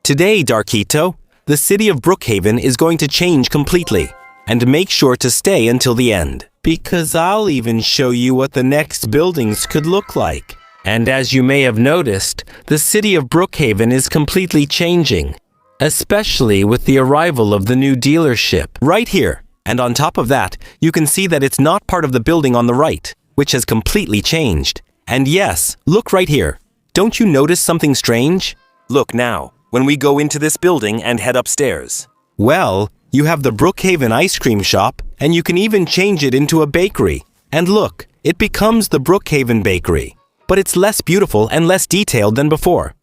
Today, Darkito, the city of Brookhaven is going to change completely. And make sure to stay until the end, because I'll even show you what the next buildings could look like. And as you may have noticed, the city of Brookhaven is completely changing, especially with the arrival of the new dealership right here. And on top of that, you can see that it's not part of the building on the right, which has completely changed. And yes, look right here. Don't you notice something strange? Look now, when we go into this building and head upstairs. Well, you have the Brookhaven ice cream shop, and you can even change it into a bakery. And look, it becomes the Brookhaven bakery. But it's less beautiful and less detailed than before.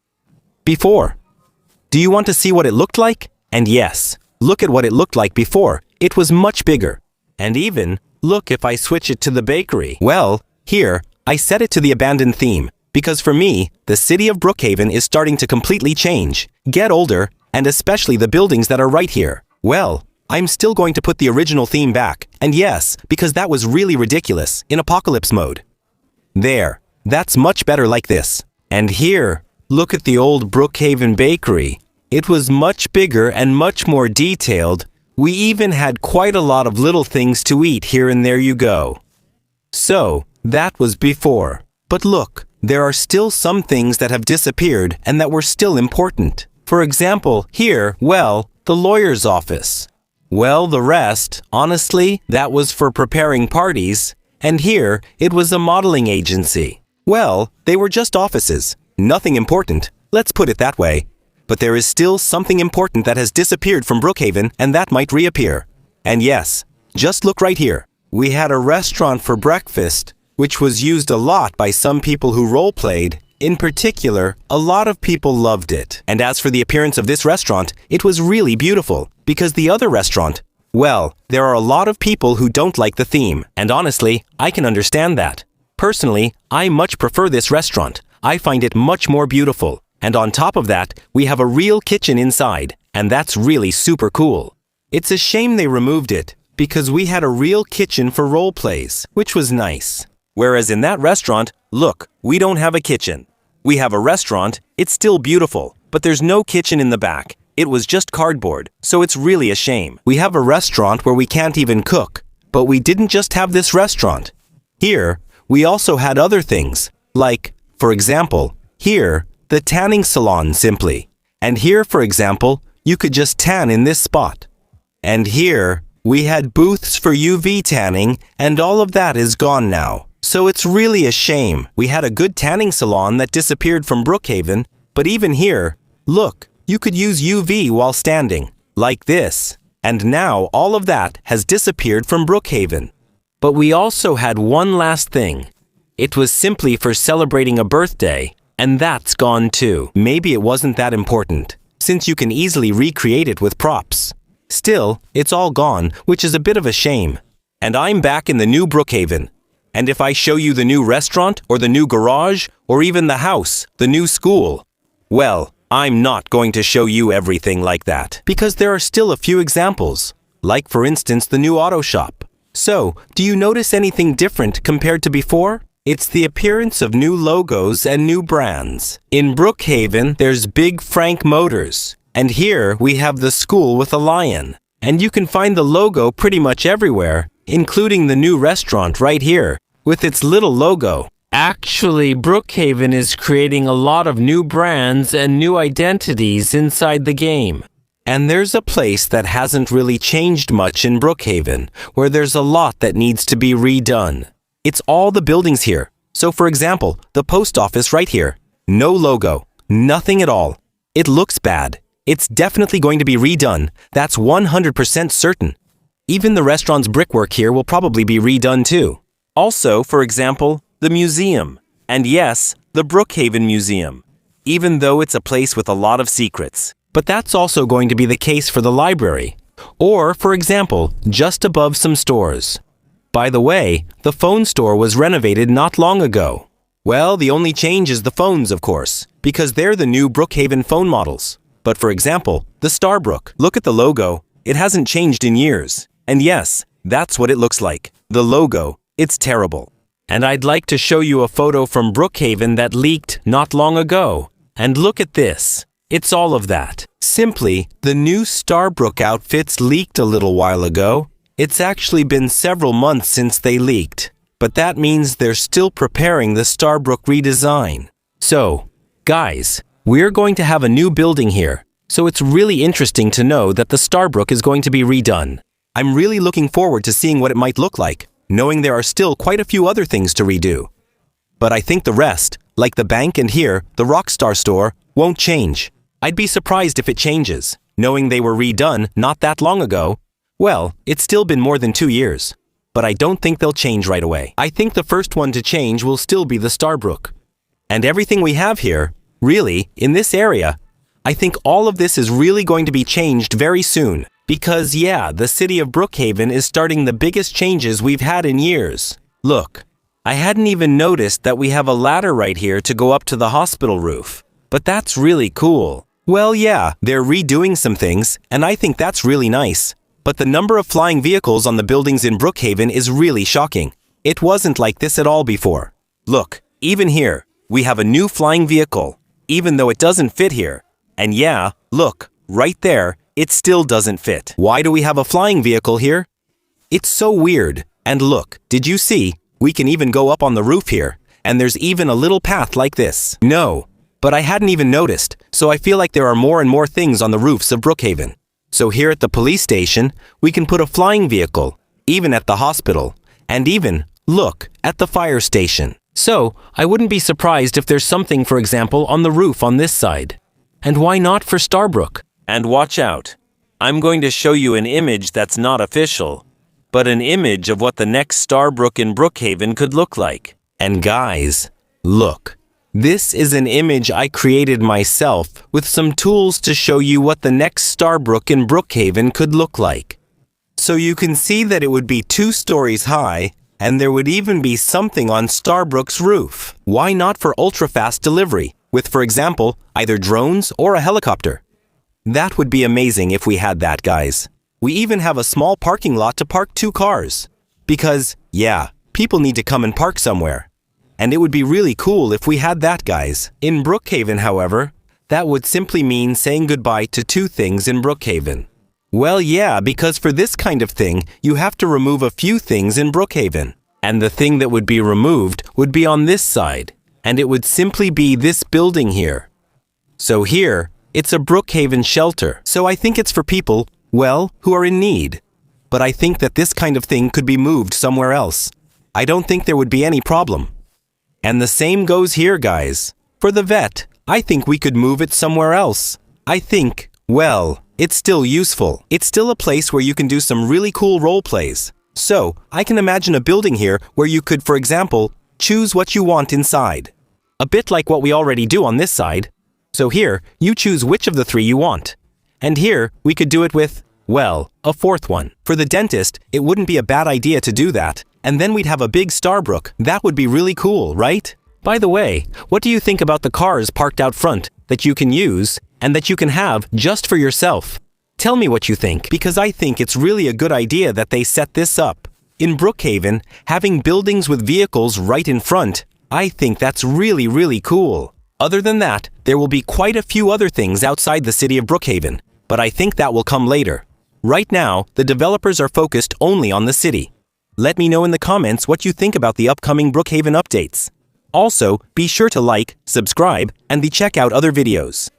Do you want to see what it looked like? And yes, look at what it looked like before. It was much bigger. And even, look if I switch it to the bakery. Well, here, I set it to the abandoned theme, because for me, the city of Brookhaven is starting to completely change, get older, and especially the buildings that are right here. Well, I'm still going to put the original theme back, and yes, because that was really ridiculous, in apocalypse mode. There, that's much better like this. And here, look at the old Brookhaven bakery. It was much bigger and much more detailed. We even had quite a lot of little things to eat here, and there you go. So, that was before. But look, there are still some things that have disappeared and that were still important. For example, here, well, the lawyer's office. Well, the rest, honestly, that was for preparing parties. And here, it was a modeling agency. Well, they were just offices. Nothing important. Let's put it that way. But there is still something important that has disappeared from Brookhaven, and that might reappear. And yes, just look right here. We had a restaurant for breakfast, which was used a lot by some people who role-played. In particular, a lot of people loved it. And as for the appearance of this restaurant, it was really beautiful, because the other restaurant, well, there are a lot of people who don't like the theme, and honestly, I can understand that. Personally, I much prefer this restaurant. I find it much more beautiful. And on top of that, we have a real kitchen inside, and that's really super cool. It's a shame they removed it, because we had a real kitchen for role plays, which was nice. Whereas in that restaurant, look, we don't have a kitchen. We have a restaurant, it's still beautiful, but there's no kitchen in the back. It was just cardboard, so it's really a shame. We have a restaurant where we can't even cook, but we didn't just have this restaurant. Here, we also had other things, like, for example, here, the tanning salon simply. And here, for example, you could just tan in this spot. And here, we had booths for UV tanning, and all of that is gone now. So it's really a shame. We had a good tanning salon that disappeared from Brookhaven, but even here, look, you could use UV while standing, like this. And now all of that has disappeared from Brookhaven. But we also had one last thing. It was simply for celebrating a birthday, and that's gone too. Maybe it wasn't that important, since you can easily recreate it with props. Still, it's all gone, which is a bit of a shame. And I'm back in the new Brookhaven. And if I show you the new restaurant, or the new garage, or even the house, the new school, well, I'm not going to show you everything like that, because there are still a few examples, like for instance the new auto shop. So, do you notice anything different compared to before? It's the appearance of new logos and new brands. In Brookhaven, there's Big Frank Motors, and here we have the school with a lion. And you can find the logo pretty much everywhere, including the new restaurant right here, with its little logo. Actually, Brookhaven is creating a lot of new brands and new identities inside the game. And there's a place that hasn't really changed much in Brookhaven, where there's a lot that needs to be redone. It's all the buildings here. So for example, the post office right here. No logo. Nothing at all. It looks bad. It's definitely going to be redone. That's 100% certain. Even the restaurant's brickwork here will probably be redone too. Also, for example, the museum. And yes, the Brookhaven Museum. Even though it's a place with a lot of secrets. But that's also going to be the case for the library. Or, for example, just above some stores. By the way, the phone store was renovated not long ago. Well, the only change is the phones, of course, because they're the new Brookhaven phone models. But for example, the Starbrook, look at the logo. It hasn't changed in years. And yes, that's what it looks like. The logo, it's terrible. And I'd like to show you a photo from Brookhaven that leaked not long ago. And look at this. It's all of that. Simply, the new Starbrook outfits leaked a little while ago. It's actually been several months since they leaked, but that means they're still preparing the Starbrook redesign. So, guys, we're going to have a new building here, so it's really interesting to know that the Starbrook is going to be redone. I'm really looking forward to seeing what it might look like, knowing there are still quite a few other things to redo. But I think the rest, like the bank and here, the Rockstar store, won't change. I'd be surprised if it changes, knowing they were redone not that long ago. Well, it's still been more than 2 years. But I don't think they'll change right away. I think the first one to change will still be the Starbrook. And everything we have here, really, in this area, I think all of this is really going to be changed very soon. Because yeah, the city of Brookhaven is starting the biggest changes we've had in years. Look, I hadn't even noticed that we have a ladder right here to go up to the hospital roof. But that's really cool. Well, yeah, they're redoing some things, and I think that's really nice. But the number of flying vehicles on the buildings in Brookhaven is really shocking. It wasn't like this at all before. Look, even here, we have a new flying vehicle, even though it doesn't fit here. And yeah, look, right there, it still doesn't fit. Why do we have a flying vehicle here? It's so weird. And look, did you see? We can even go up on the roof here, and there's even a little path like this. No, but I hadn't even noticed, so I feel like there are more and more things on the roofs of Brookhaven. So here at the police station, we can put a flying vehicle, even at the hospital, and even, look, at the fire station. So, I wouldn't be surprised if there's something, for example, on the roof on this side. And why not for Starbrook? And watch out. I'm going to show you an image that's not official, but an image of what the next Starbrook in Brookhaven could look like. And guys, look. This is an image I created myself with some tools to show you what the next Starbrook in Brookhaven could look like. So you can see that it would be 2 stories high, and there would even be something on Starbrook's roof. Why not for ultra-fast delivery, with, for example, either drones or a helicopter? That would be amazing if we had that, guys. We even have a small parking lot to park 2 cars. Because, yeah, people need to come and park somewhere. And it would be really cool if we had that, guys. In Brookhaven, however, that would simply mean saying goodbye to 2 things in Brookhaven. Well, yeah, because for this kind of thing, you have to remove a few things in Brookhaven. And the thing that would be removed would be on this side. And it would simply be this building here. So here, it's a Brookhaven shelter. So I think it's for people, well, who are in need. But I think that this kind of thing could be moved somewhere else. I don't think there would be any problem. And the same goes here, guys. For the vet, I think we could move it somewhere else. I think, well, it's still useful. It's still a place where you can do some really cool role plays. So, I can imagine a building here where you could, for example, choose what you want inside. A bit like what we already do on this side. So here, you choose which of the 3 you want. And here, we could do it with, well, a 4th one. For the dentist, it wouldn't be a bad idea to do that. And then we'd have a big Starbrook. That would be really cool, right? By the way, what do you think about the cars parked out front that you can use and that you can have just for yourself? Tell me what you think, because I think it's really a good idea that they set this up. In Brookhaven, having buildings with vehicles right in front, I think that's really, really cool. Other than that, there will be quite a few other things outside the city of Brookhaven, but I think that will come later. Right now, the developers are focused only on the city. Let me know in the comments what you think about the upcoming Brookhaven updates. Also, be sure to like, subscribe, and check out other videos.